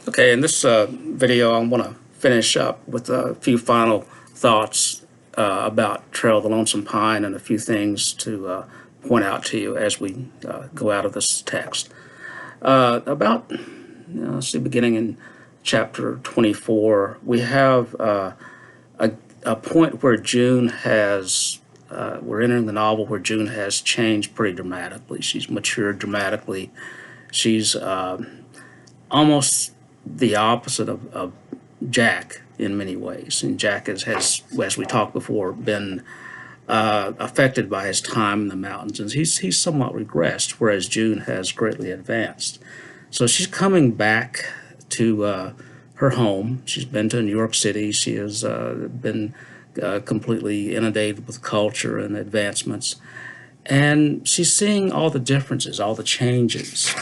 Okay, in this video, I want to finish up with a few final thoughts about Trail of the Lonesome Pine and a few things to point out to you as we go out of this text. Let's see, beginning in chapter 24, we have a point where June has, we're entering the novel where June has changed pretty dramatically. She's matured dramatically. She's almost the opposite of Jack in many ways. And Jack has, as we talked before, been affected by his time in the mountains, and he's somewhat regressed, whereas June has greatly advanced. So she's coming back to her home. She's been to New York City. She has been completely inundated with culture and advancements, and she's seeing all the differences, all the changes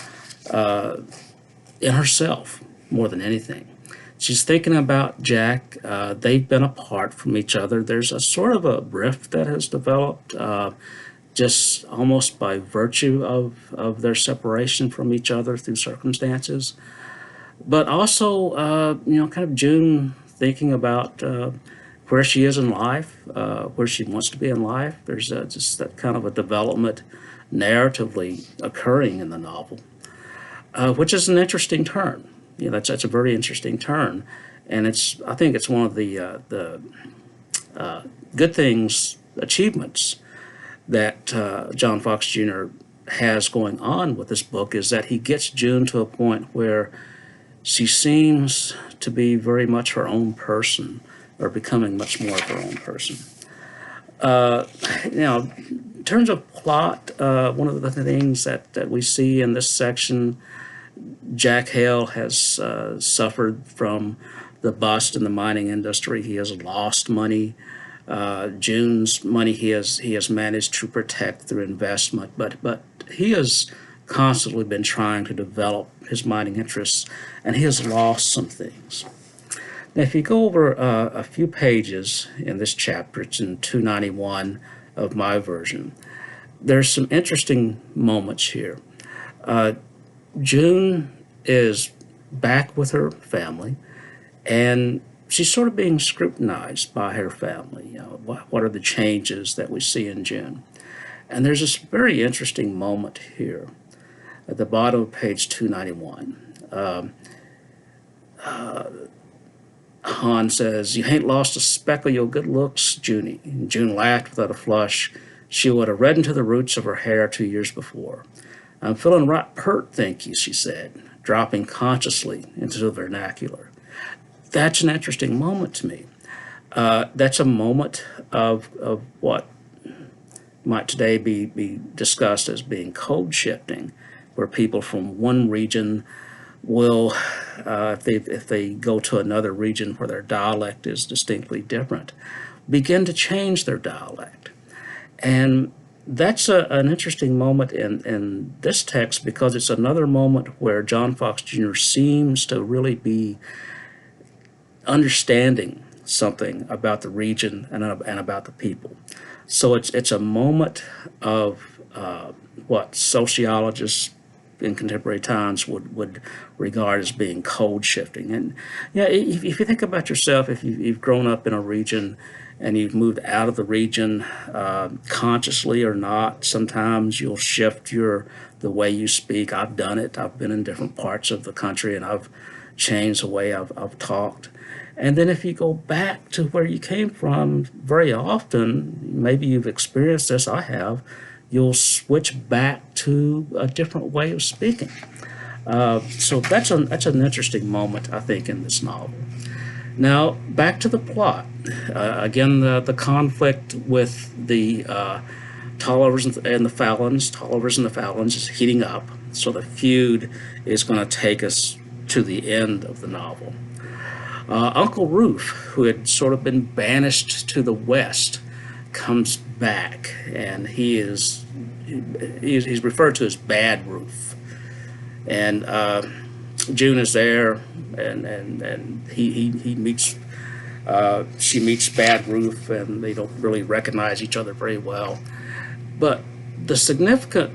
in herself more than anything. She's thinking about Jack. They've been apart from each other. There's a sort of a rift that has developed just almost by virtue of their separation from each other through circumstances. But also, kind of June thinking about where she is in life, where she wants to be in life. There's just that kind of a development narratively occurring in the novel, which is an interesting turn. That's a very interesting turn, and I think it's one of the good things, achievements that John Fox Jr. has going on with this book, is that he gets June to a point where she seems to be very much her own person, or becoming much more of her own person. In terms of plot, one of the things that we see in this section, Jack Hale has suffered from the bust in the mining industry. He has lost money. June's money he has managed to protect through investment, but he has constantly been trying to develop his mining interests, and he has lost some things. Now, if you go over a few pages in this chapter, it's in 291 of my version, there's some interesting moments here. June is back with her family, and she's sort of being scrutinized by her family. What are the changes that we see in June? And there's this very interesting moment here at the bottom of page 291. Han says, "You hain't lost a speck of your good looks, Junie." And June laughed without a flush. She would have reddened to the roots of her hair 2 years before. "I'm feeling right pert, thank you," she said, dropping consciously into the vernacular. That's an interesting moment to me. That's a moment of what might today be discussed as being code shifting, where people from one region will, if they go to another region where their dialect is distinctly different, begin to change their dialect. And that's an interesting moment in this text, because it's another moment where John Fox Jr. seems to really be understanding something about the region and about the people. So it's a moment of what sociologists in contemporary times would regard as being code shifting. And if you think about yourself, if you've grown up in a region and you've moved out of the region, consciously or not, sometimes you'll shift the way you speak. I've done it. I've been in different parts of the country, and I've changed the way I've talked. And then if you go back to where you came from, very often, maybe you've experienced this, I have, you'll switch back to a different way of speaking. So that's an interesting moment, I think, in this novel. Now, back to the plot. Again, the conflict with the Tollivers and the Fallons is heating up, so the feud is going to take us to the end of the novel. Uncle Roof, who had sort of been banished to the west, comes back, and he's referred to as Bad Roof. And June is there, and he meets she meets Bad Roof, and they don't really recognize each other very well. But the significant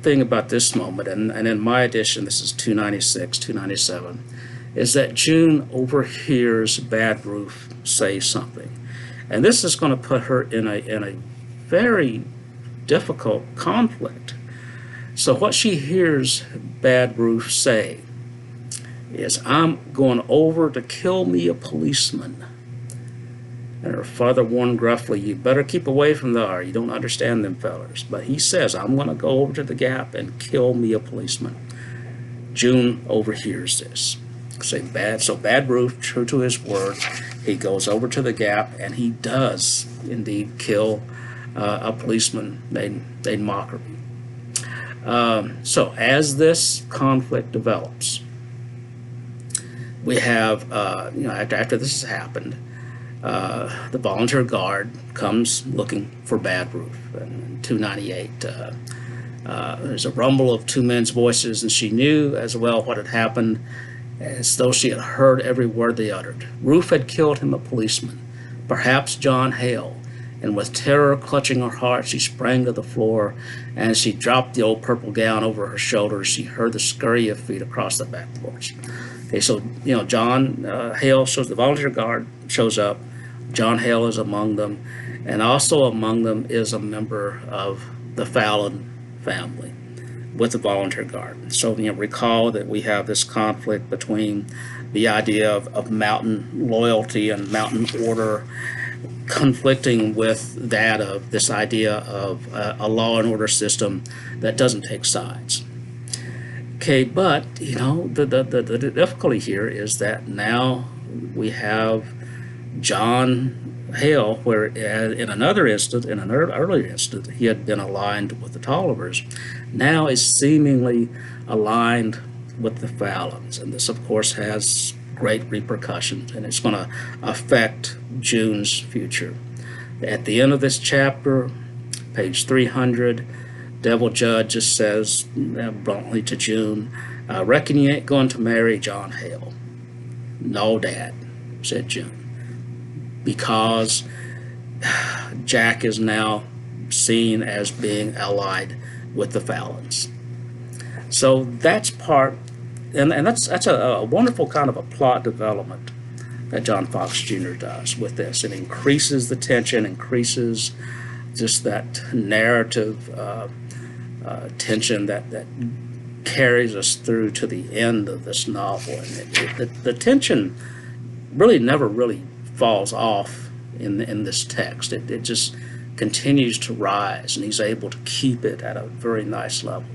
thing about this moment, and in my edition, this is 296, 297, is that June overhears Bad Ruth say something. And this is going to put her in a very difficult conflict. So what she hears Bad Ruth say is, "I'm going over to kill me a policeman." And her father warned gruffly, "You better keep away from there. You don't understand them fellers." But he says, "I'm going to go over to the Gap and kill me a policeman." June overhears this. So Bad Ruth, true to his word, he goes over to the Gap and he does indeed kill a policeman named Mockery. So as this conflict develops, we have, after this has happened, the volunteer guard comes looking for Bad Ruth. In 298, there's a rumble of two men's voices, and she knew as well what had happened as though she had heard every word they uttered. Ruth had killed him a policeman, perhaps John Hale, and with terror clutching her heart, she sprang to the floor, and as she dropped the old purple gown over her shoulders, she heard the scurry of feet across the back porch. Okay, so, John Hale shows, the volunteer guard shows up. John Hale is among them, and also among them is a member of the Fallon family with the volunteer guard. So, recall that we have this conflict between the idea of mountain loyalty and mountain order conflicting with that of this idea of a law and order system that doesn't take sides. Okay, but the difficulty here is that now we have John Hale, where in another instant, in an earlier instant, he had been aligned with the Tollivers, now is seemingly aligned with the Fallons, and this, of course, has great repercussions, and it's going to affect June's future. At the end of this chapter, page 300, Devil Judge just says bluntly to June, "I reckon you ain't going to marry John Hale." "No, Dad," said June, because Jack is now seen as being allied with the Fallons. So that's part, and that's a wonderful kind of a plot development that John Fox Jr. does with this. It increases the tension, increases just that narrative tension that carries us through to the end of this novel. And the tension really never really falls off in this text. It just continues to rise, and he's able to keep it at a very nice level.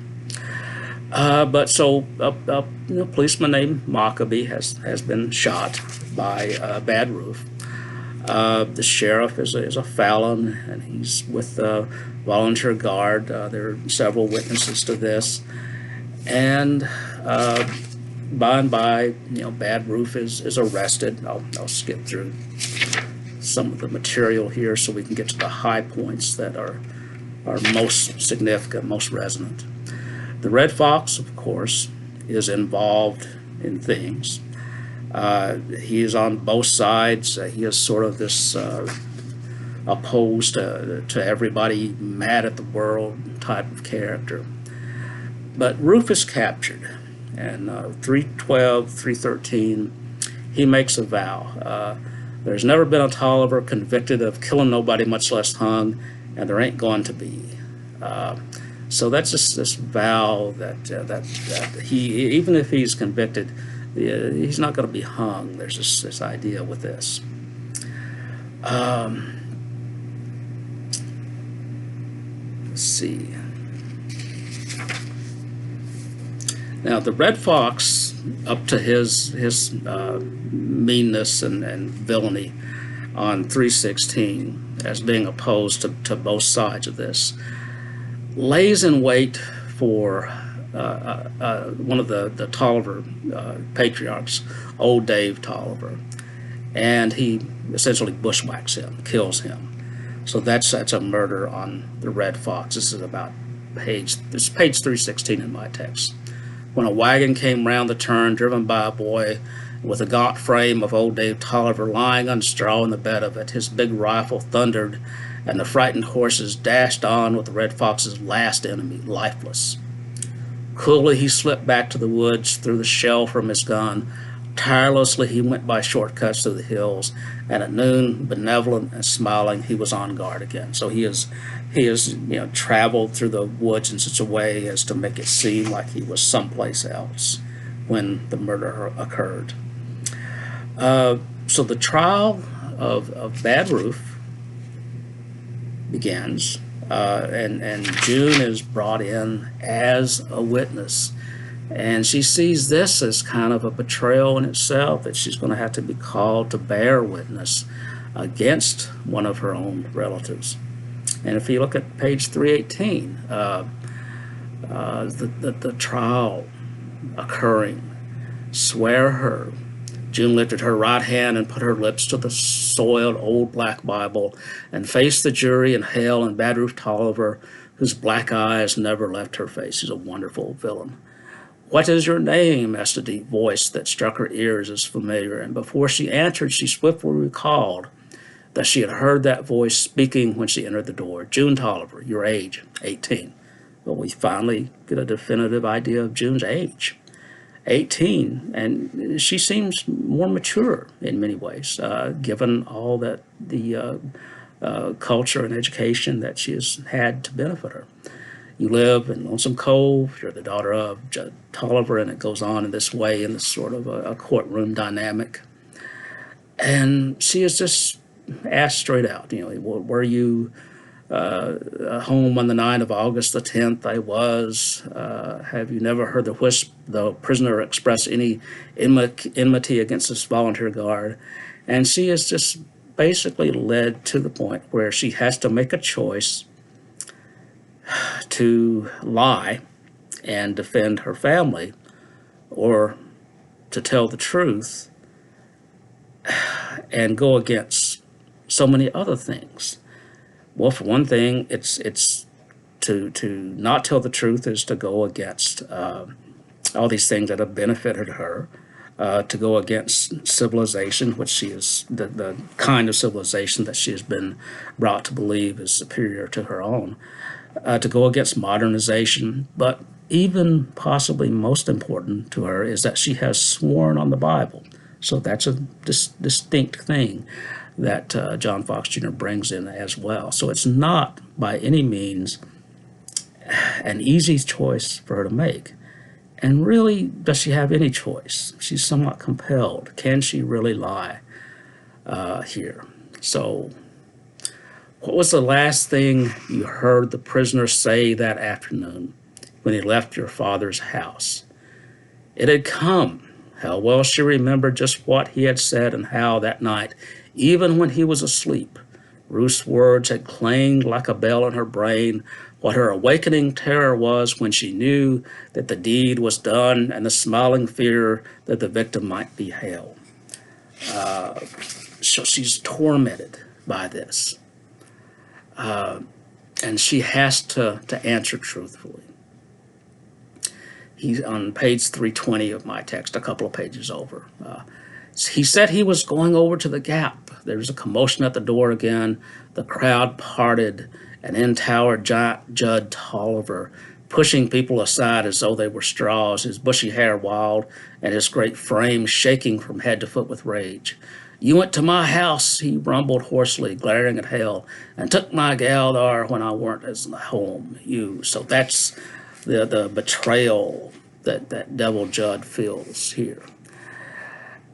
But so a policeman named Mockabee has been shot by Bad Ruth. The sheriff is a Fallon, and he's with the volunteer guard. There are several witnesses to this, and by and by, Bad Ruth is arrested. I'll skip through some of the material here so we can get to the high points that are most significant, most resonant. The Red Fox, of course, is involved in things. He is on both sides. He is sort of this opposed to everybody, mad at the world type of character. But Ruth is captured, and 312, 313, he makes a vow. There's never been a Tolliver convicted of killing nobody, much less hung, and there ain't going to be. So that's just this vow that he, even if he's convicted, he's not going to be hung. There's this idea with this. Let's see. Now the Red Fox, up to his meanness and villainy on 316, as being opposed to both sides of this, lays in wait for one of the Tolliver patriarchs, old Dave Tolliver, and he essentially bushwhacks him, kills him. So that's a murder on the Red Fox. This is about page 316 in my text. When a wagon came round the turn, driven by a boy with a gaunt frame of old Dave Tolliver lying on straw in the bed of it, his big rifle thundered, and the frightened horses dashed on with the Red Fox's last enemy, lifeless. Coolly he slipped back to the woods, threw the shell from his gun, Tirelessly he went by shortcuts through the hills, and at noon, benevolent and smiling, he was on guard again. So he is traveled through the woods in such a way as to make it seem like he was someplace else when the murder occurred. So the trial of Bad Roof begins, and June is brought in as a witness. And she sees this as kind of a betrayal in itself, that she's going to have to be called to bear witness against one of her own relatives. And if you look at page 318, the trial occurring, swear her. June lifted her right hand and put her lips to the soiled old black Bible and faced the jury and Hale and Bad Roof Tolliver, whose black eyes never left her face. He's a wonderful villain. "What is your name?" asked a deep voice that struck her ears as familiar, and before she answered, she swiftly recalled that she had heard that voice speaking when she entered the door. "June Tolliver, your age, 18. Well, we finally get a definitive idea of June's age. 18, and she seems more mature in many ways, given all that the culture and education that she has had to benefit her. You live in Lonesome Cove, you're the daughter of Judge Tolliver, and it goes on in this way, in this sort of a courtroom dynamic. And she is just asked straight out, were you home on the night of August the 10th? I was. Have you never heard the prisoner express any enmity against this volunteer guard? And she is just basically led to the point where she has to make a choice to lie and defend her family, or to tell the truth and go against so many other things. Well, for one thing, it's to not tell the truth is to go against all these things that have benefited her, to go against civilization, which she is the kind of civilization that she has been brought to believe is superior to her own, to go against modernization. But even possibly most important to her is that she has sworn on the Bible. So that's a distinct thing that John Fox Jr. brings in as well. So it's not by any means an easy choice for her to make. And really, does she have any choice? She's somewhat compelled. Can she really lie here? So what was the last thing you heard the prisoner say that afternoon when he left your father's house? It had come. How well she remembered just what he had said, and how that night, even when he was asleep, Ruth's words had clanged like a bell in her brain. What her awakening terror was when she knew that the deed was done, and the smiling fear that the victim might be Hale. So she's tormented by this. And she has to answer truthfully. He's on page 320 of my text, a couple of pages over. He said he was going over to the Gap. There was a commotion at the door again. The crowd parted, and in towered giant Judd Tolliver, pushing people aside as though they were straws, his bushy hair wild and his great frame shaking from head to foot with rage. "You went to my house," he rumbled hoarsely, glaring at Hale, "and took my gal there when I weren't as home. So that's the betrayal that Devil Judd feels here.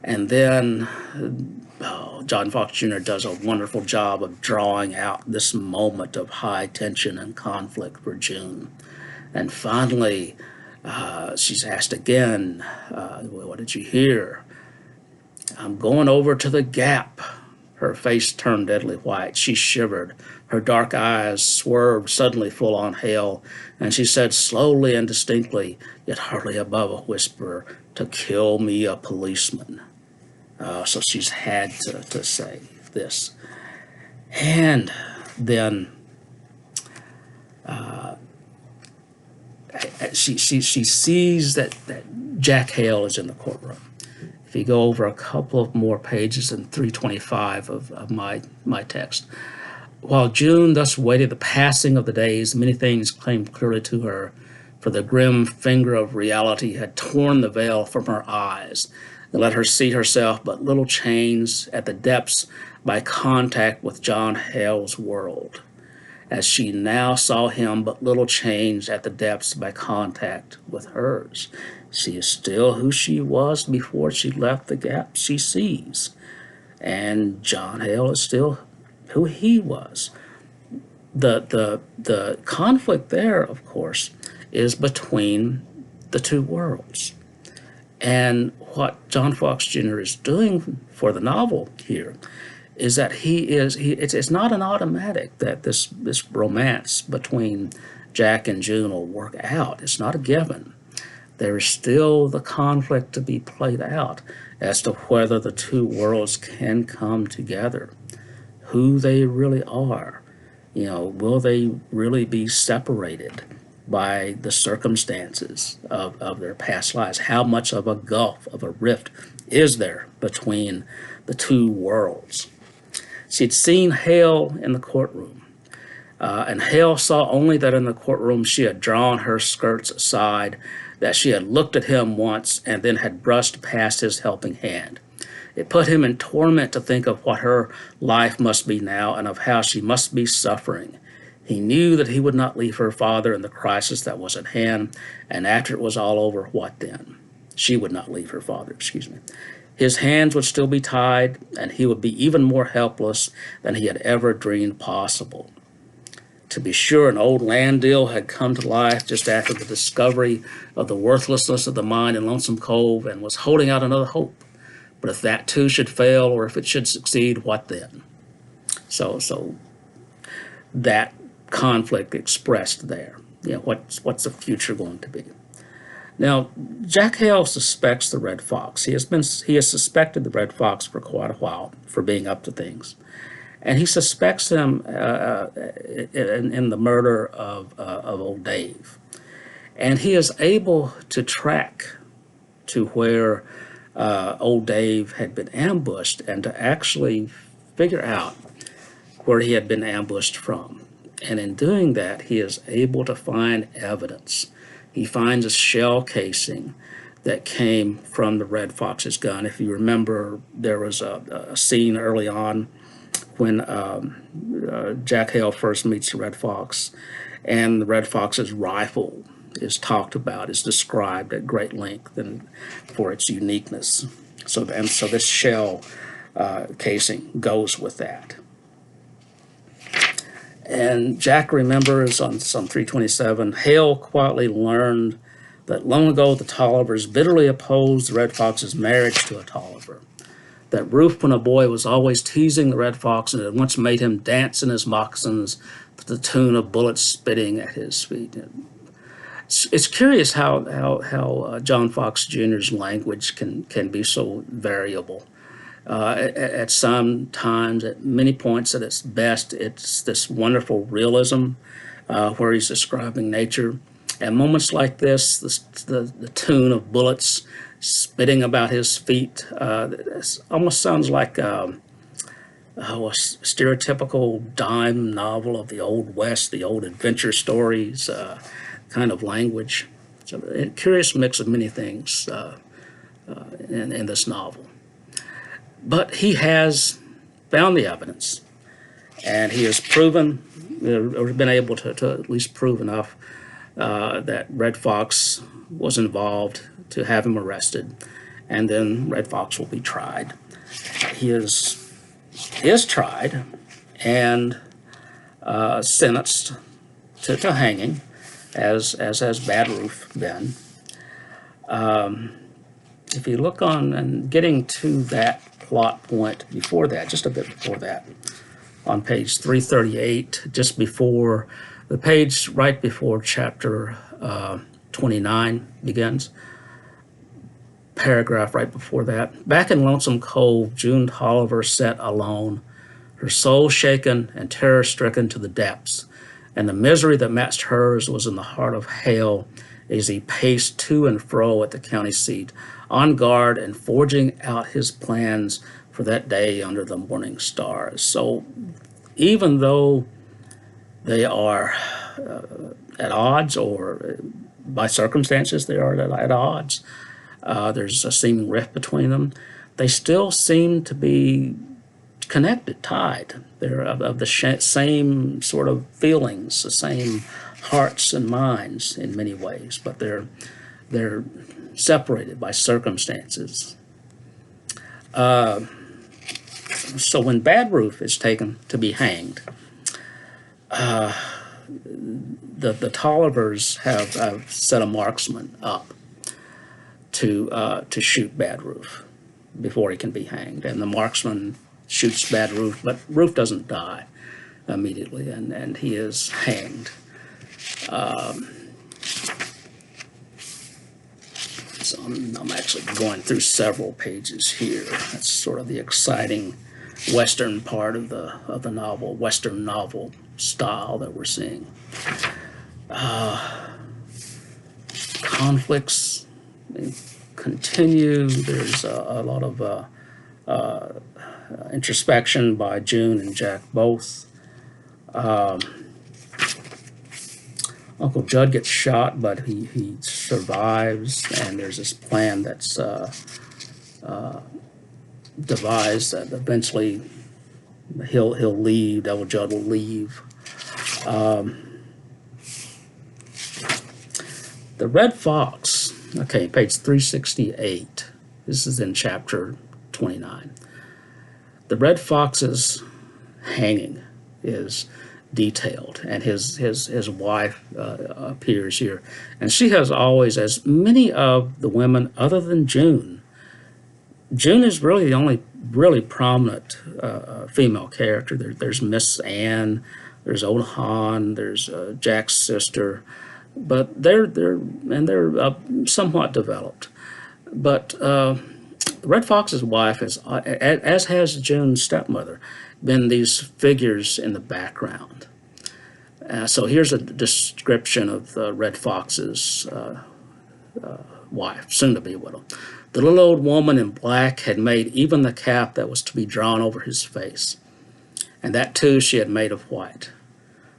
And then John Fox Jr. does a wonderful job of drawing out this moment of high tension and conflict for June. And finally, she's asked again, "What did you hear?" "I'm going over to the Gap." Her face turned deadly white. She shivered. Her dark eyes swerved suddenly full on Hale, and she said slowly and distinctly, yet hardly above a whisper, "To kill me a policeman." So she's had to say this. And then she sees that Jack Hale is in the courtroom. If you go over a couple of more pages in 325 of my text, while June thus waited the passing of the days, many things came clearly to her. for the grim finger of reality had torn the veil from her eyes and let her see herself but little changed at the depths by contact with John Hale's world, as she now saw him but little changed at the depths by contact with hers. She is still who she was before she left the gap she sees, and John Hale is still who he was. The conflict there, of course, is between the two worlds. And what John Fox Jr. is doing for the novel here is that it's not an automatic that this romance between Jack and June will work out. It's not a given. There is still the conflict to be played out as to whether the two worlds can come together, who they really are. Will they really be separated by the circumstances of their past lives? How much of a gulf, of a rift, is there between the two worlds? She'd seen Hale in the courtroom, and Hale saw only that in the courtroom she had drawn her skirts aside, that she had looked at him once and then had brushed past his helping hand. It put him in torment to think of what her life must be now and of how she must be suffering. He knew that he would not leave her father in the crisis that was at hand, and after it was all over, what then? She would not leave her father, His hands would still be tied, and he would be even more helpless than he had ever dreamed possible. To be sure, an old land deal had come to life just after the discovery of the worthlessness of the mine in Lonesome Cove and was holding out another hope. But if that too should fail, or if it should succeed, what then? So that conflict expressed there. What's the future going to be? Now, Jack Hale suspects the Red Fox. He has suspected the Red Fox for quite a while for being up to things, and he suspects him in the murder of old Dave, and he is able to track to where old Dave had been ambushed and to actually figure out where he had been ambushed from. And in doing that, he is able to find evidence. He finds a shell casing that came from the Red Fox's gun. If you remember, there was a scene early on when Jack Hale first meets the Red Fox, and the Red Fox's rifle is talked about, is described at great length and for its uniqueness. So this shell casing goes with that. And Jack remembers on some 327, Hale quietly learned that long ago the Tollivers bitterly opposed the Red Fox's marriage to a Tolliver. That Rufe, when a boy, was always teasing the Red Fox and had once made him dance in his moccasins to the tune of bullets spitting at his feet. It's curious how John Fox Jr.'s language can be so variable. At some times, at many points at its best, it's this wonderful realism where he's describing nature. At moments like this, the tune of bullets spitting about his feet, almost sounds like a stereotypical dime novel of the Old West, the old adventure stories kind of language. So a curious mix of many things in this novel. But he has found the evidence, and he has proven, or been able to at least prove enough that Red Fox was involved to have him arrested, and then Red Fox will be tried. He is tried and sentenced to hanging, as has Bad Rufe been. If you look on, and getting to that plot point before that, just a bit before that, on page 338, just before the page right before chapter 29 begins, paragraph right before that. Back in Lonesome Cove, June Tolliver sat alone, her soul shaken and terror-stricken to the depths, and the misery that matched hers was in the heart of Hale as he paced to and fro at the county seat, on guard and forging out his plans for that day under the morning stars. So even though they are at odds, or by circumstances, they are at odds. There's a seeming rift between them. They still seem to be connected, tied. They're of the same sort of feelings, the same hearts and minds in many ways, but they're separated by circumstances. So when Bad Roof is taken to be hanged, the Tollivers have set a marksman up to shoot Bad Roof before he can be hanged, and the marksman shoots Bad Roof, but Roof doesn't die immediately, and he is hanged. So I'm actually going through several pages here. That's sort of the exciting Western part of the novel, Western novel style that we're seeing. Conflicts continue. There's a lot of introspection by June and Jack both. Uncle Judd gets shot, but he survives, and there's this plan that's devised that eventually he'll leave. Uncle Judd will leave. The Red Fox. Okay, page 368. This is in chapter 29. The Red Fox's hanging is detailed, and his wife appears here, and she has always, as many of the women other than June is really the only really prominent female character. There's Miss Anne, there's Old Han, there's Jack's sister, but they're somewhat developed. But Red Fox's wife is, as has June's stepmother, been these figures in the background. So here's a description of Red Fox's wife, soon-to-be widow. The little old woman in black had made even the cap that was to be drawn over his face, and that too she had made of white.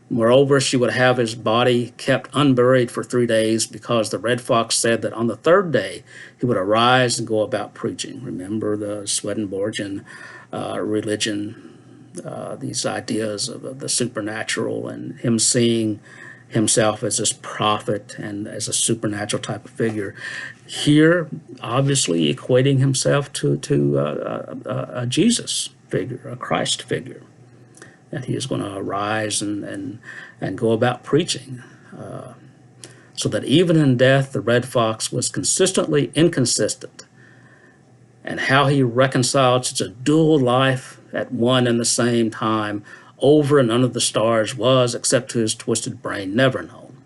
Moreover, she would have his body kept unburied for 3 days, because the Red Fox said that on the third day he would arise and go about preaching. Remember the Swedenborgian religion, these ideas of the supernatural, and him seeing himself as this prophet and as a supernatural type of figure. Here, obviously equating himself to a Jesus figure, a Christ figure, that he is going to arise and go about preaching. So that even in death, the Red Fox was consistently inconsistent, and how he reconciled such a dual life at one and the same time over and under the stars was, except to his twisted brain, never known.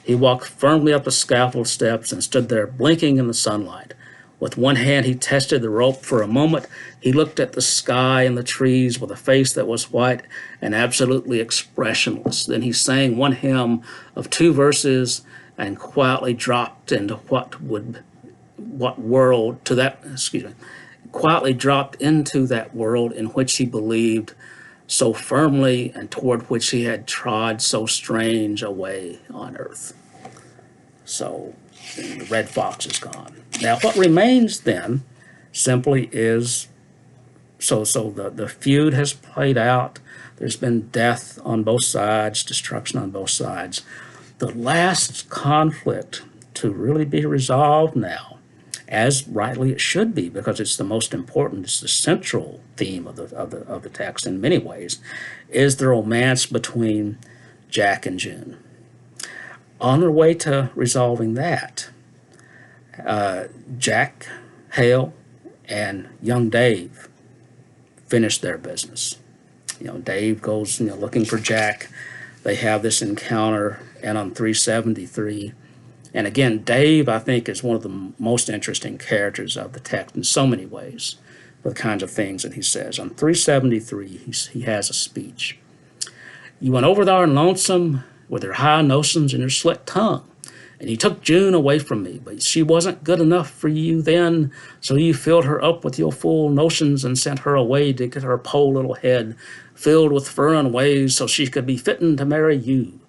He walked firmly up the scaffold steps and stood there blinking in the sunlight. With one hand he tested the rope. For a moment he looked at the sky and the trees with a face that was white and absolutely expressionless. Then he sang one hymn of 2 verses and quietly dropped into quietly dropped into that world in which he believed so firmly and toward which he had trod so strange a way on earth. So the Red Fox is gone. Now what remains then simply is, so the feud has played out. There's been death on both sides, destruction on both sides. The last conflict to really be resolved now, as rightly it should be, because it's the most important, it's the central theme of the text in many ways, is the romance between Jack and June. On their way to resolving that, Jack Hale and young Dave finish their business. Dave goes looking for Jack. They have this encounter, and on 373, and again, Dave, I think, is one of the most interesting characters of the text in so many ways, for the kinds of things that he says. On 373, he has a speech. You went over there in Lonesome with your high notions and your slick tongue, and you took June away from me, but she wasn't good enough for you then, so you filled her up with your full notions and sent her away to get her poor little head filled with furrin ways so she could be fitting to marry you.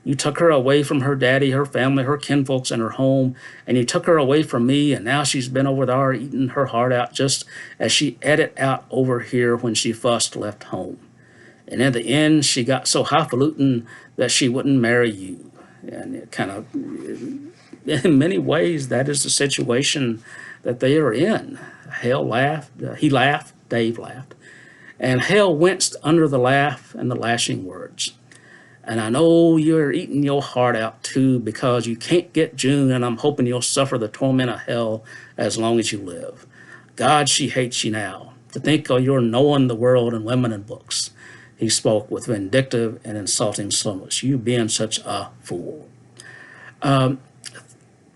You took her away from her daddy, her family, her kinfolks, and her home, and you took her away from me, and now she's been over there eating her heart out just as she ate it out over here when she first left home. And in the end, she got so highfalutin that she wouldn't marry you. And it kind of, in many ways, that is the situation that they are in. Hale laughed, he laughed, Dave laughed, and Hale winced under the laugh and the lashing words. And I know you're eating your heart out too because you can't get June, and I'm hoping you'll suffer the torment of hell as long as you live. God, she hates you now. To think of your knowing the world and women and books. He spoke with vindictive and insulting slowness. You being such a fool.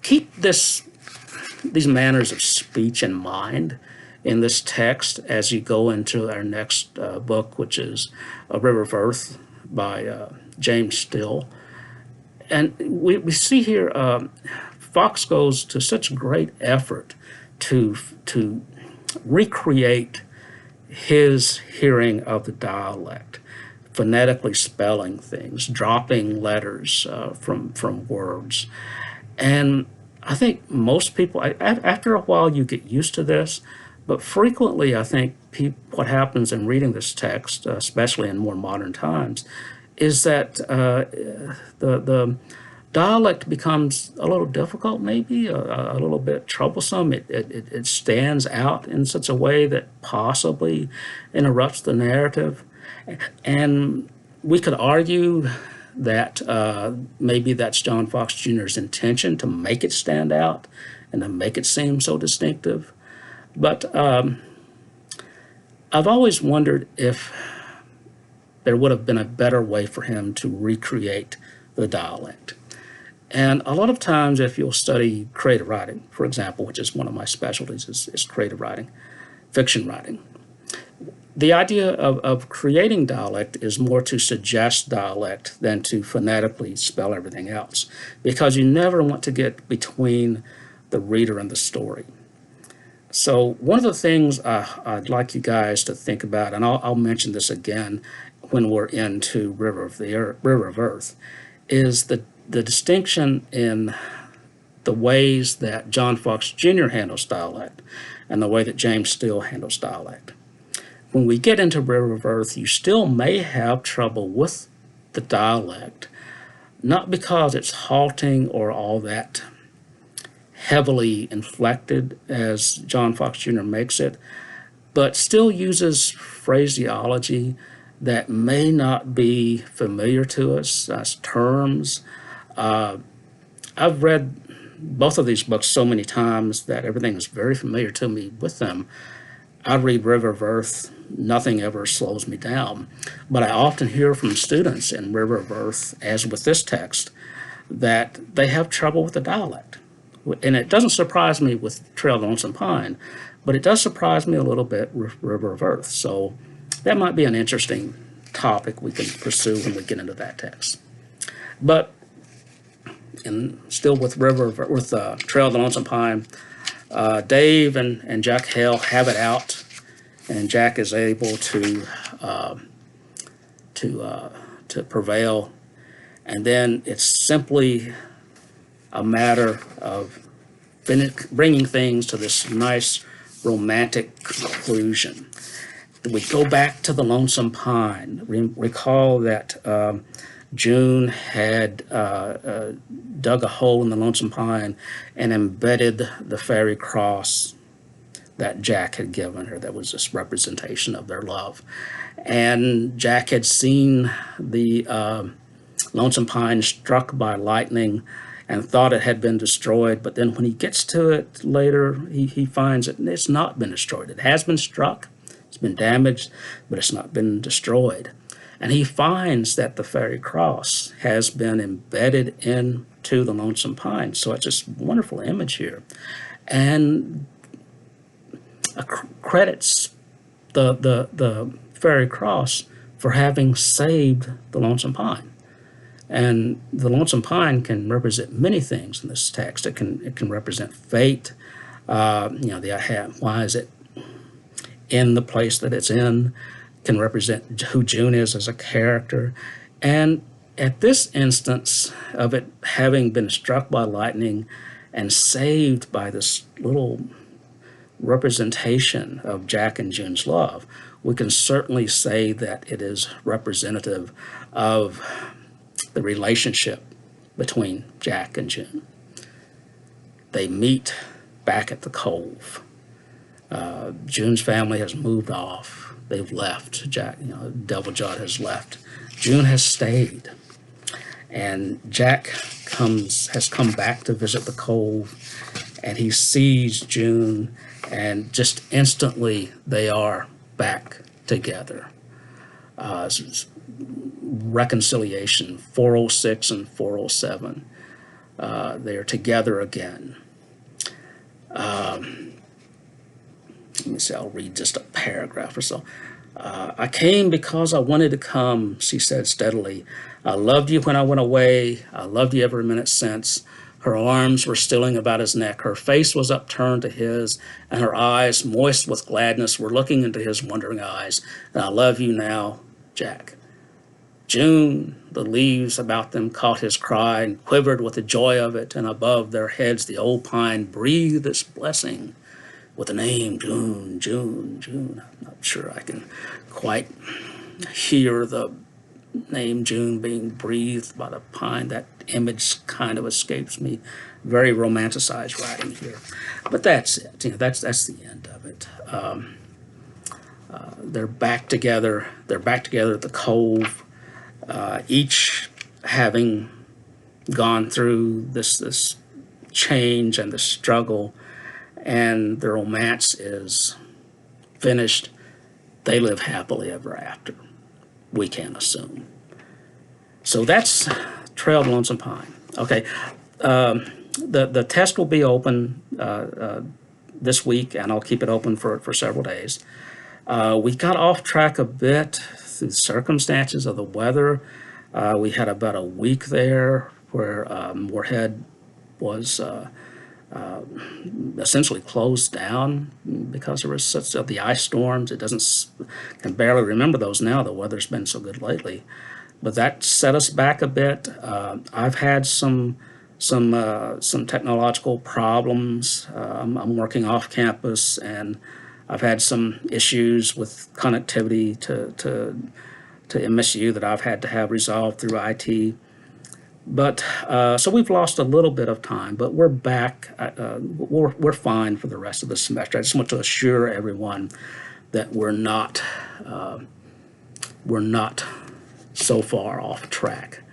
Keep these manners of speech in mind in this text as you go into our next book, which is A River of Earth by James Still. And we see here Fox goes to such great effort to recreate his hearing of the dialect, phonetically spelling things, dropping letters from words. And I think most people, after a while, you get used to this, but frequently I think what happens in reading this text, especially in more modern times, is that the dialect becomes a little difficult, maybe a little bit troublesome. It stands out in such a way that possibly interrupts the narrative. And we could argue that maybe that's John Fox Jr.'s intention, to make it stand out and to make it seem so distinctive. But I've always wondered if there would have been a better way for him to recreate the dialect. And a lot of times, if you'll study creative writing, for example, which is one of my specialties, is creative writing, fiction writing, the idea of creating dialect is more to suggest dialect than to phonetically spell everything else, because you never want to get between the reader and the story. So one of the things I'd like you guys to think about, and I'll mention this again when we're into River of Earth, is the distinction in the ways that John Fox Jr. handles dialect and the way that James Still handles dialect. When we get into River of Earth, you still may have trouble with the dialect, not because it's halting or all that heavily inflected as John Fox Jr. makes it, but still uses phraseology that may not be familiar to us as terms. I've read both of these books so many times that everything is very familiar to me with them. I read River of Earth, nothing ever slows me down. But I often hear from students in River of Earth, as with this text, that they have trouble with the dialect. And it doesn't surprise me with Trail of the Lonesome Pine, but it does surprise me a little bit with River of Earth. So that might be an interesting topic we can pursue when we get into that text. But and still with Trail of the Lonesome Pine, Dave and Jack Hale have it out, and Jack is able to prevail, and then it's simply a matter of bringing things to this nice romantic conclusion. We go back to the Lonesome Pine. Recall that June had dug a hole in the Lonesome Pine and embedded the fairy cross that Jack had given her. That was this representation of their love. And Jack had seen the Lonesome Pine struck by lightning and thought it had been destroyed, but then when he gets to it later, he finds that it's not been destroyed. It has been struck, it's been damaged, but it's not been destroyed. And he finds that the fairy cross has been embedded into the Lonesome Pine. So it's this wonderful image here. And credits the fairy cross for having saved the Lonesome Pine. And the Lonesome Pine can represent many things in this text. It can represent fate. Why is it in the place that it's in? Can represent who June is as a character. And at this instance of it having been struck by lightning and saved by this little representation of Jack and June's love, we can certainly say that it is representative of the relationship between Jack and June. They meet back at the cove. June's family has moved off. They've left. Jack, Devil Jawed has left. June has stayed. And Jack has come back to visit the cove, and he sees June, and just instantly they are back together. Reconciliation, 406 and 407. They are together again. Let me see, I'll read just a paragraph or so. I came because I wanted to come, she said steadily. I loved you when I went away. I loved you every minute since. Her arms were stealing about his neck. Her face was upturned to his, and her eyes, moist with gladness, were looking into his wondering eyes. And I love you now, Jack. June, the leaves about them caught his cry and quivered with the joy of it, and above their heads the old pine breathed its blessing with the name June, June, June. I'm not sure I can quite hear the name June being breathed by the pine. That image kind of escapes me. Very romanticized writing here, but that's it. That's the end of it. They're back together. They're back together at the cove, each having gone through this change and the struggle, and the romance is finished. They live happily ever after. We can assume. So that's Trail of Lonesome Pine. Okay, the test will be open this week, and I'll keep it open for several days. We got off track a bit through the circumstances of the weather. We had about a week there where Moorhead was essentially closed down because there was such the ice storms. It can barely remember those now. The weather's been so good lately, but that set us back a bit. I've had some technological problems. I'm working off campus, and I've had some issues with connectivity to MSU that I've had to have resolved through IT. But so we've lost a little bit of time, but we're back. We're fine for the rest of the semester. I just want to assure everyone that we're not so far off track.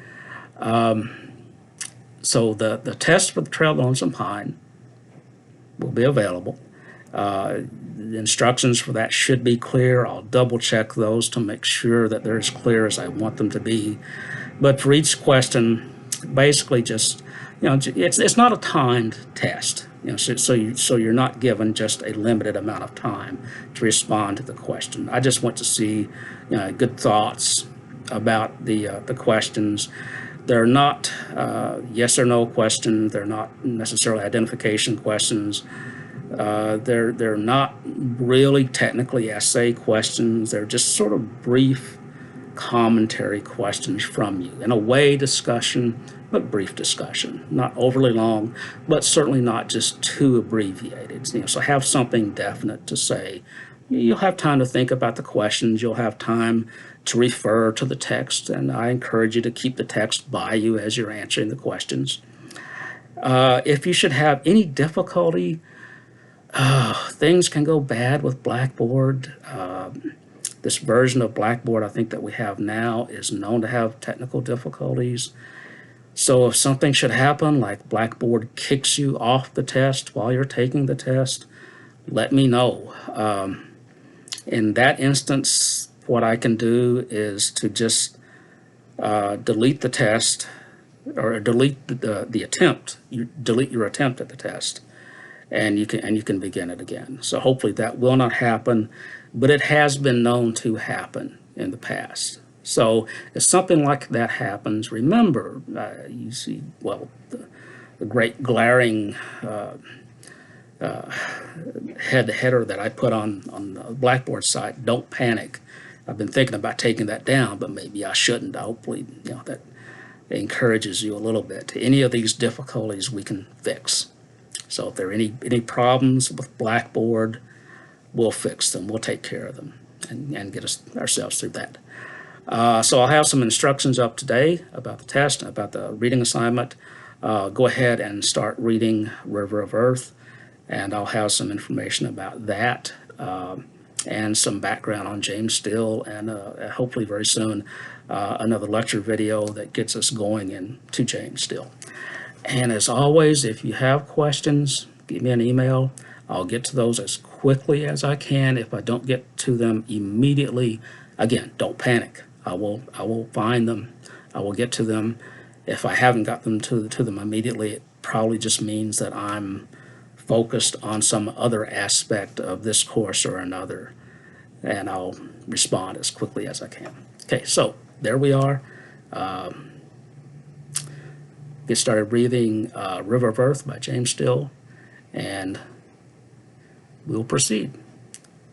So the test for the Trail of Lonesome Pine will be available. The instructions for that should be clear. I'll double check those to make sure that they're as clear as I want them to be. But for each question, basically just, it's not a timed test. So you're not given just a limited amount of time to respond to the question. I just want to see, good thoughts about the questions. They're not yes or no questions. They're not necessarily identification questions. They're not really technically essay questions. They're just sort of brief commentary questions from you. In a way, discussion, but brief discussion. Not overly long, but certainly not just too abbreviated. So have something definite to say. You'll have time to think about the questions. You'll have time to refer to the text, and I encourage you to keep the text by you as you're answering the questions. If you should have any difficulty, things can go bad with Blackboard. This version of Blackboard I think that we have now is known to have technical difficulties. So if something should happen, like Blackboard kicks you off the test while you're taking the test, let me know. In that instance, what I can do is to just delete the test, or delete the attempt. You delete your attempt at the test, and you can begin it again. So hopefully that will not happen, but it has been known to happen in the past. So if something like that happens, remember, you see, the great glaring header that I put on the Blackboard site, don't panic. I've been thinking about taking that down, but maybe I shouldn't. Hopefully, encourages you a little bit. Any of these difficulties we can fix. So if there are any problems with Blackboard, we'll fix them. We'll take care of them and get ourselves through that. So I'll have some instructions up today about the test, about the reading assignment. Go ahead and start reading River of Earth, and I'll have some information about that and some background on James Still, and hopefully very soon another lecture video that gets us going into James Still. And as always, if you have questions, give me an email. I'll get to those as quickly as I can. If I don't get to them immediately, again, don't panic. I will find them. I will get to them. If I haven't got them to them immediately, it probably just means that I'm focused on some other aspect of this course or another, and I'll respond as quickly as I can. Okay, so there we are. Get started reading River of Earth by James Still, and we'll proceed.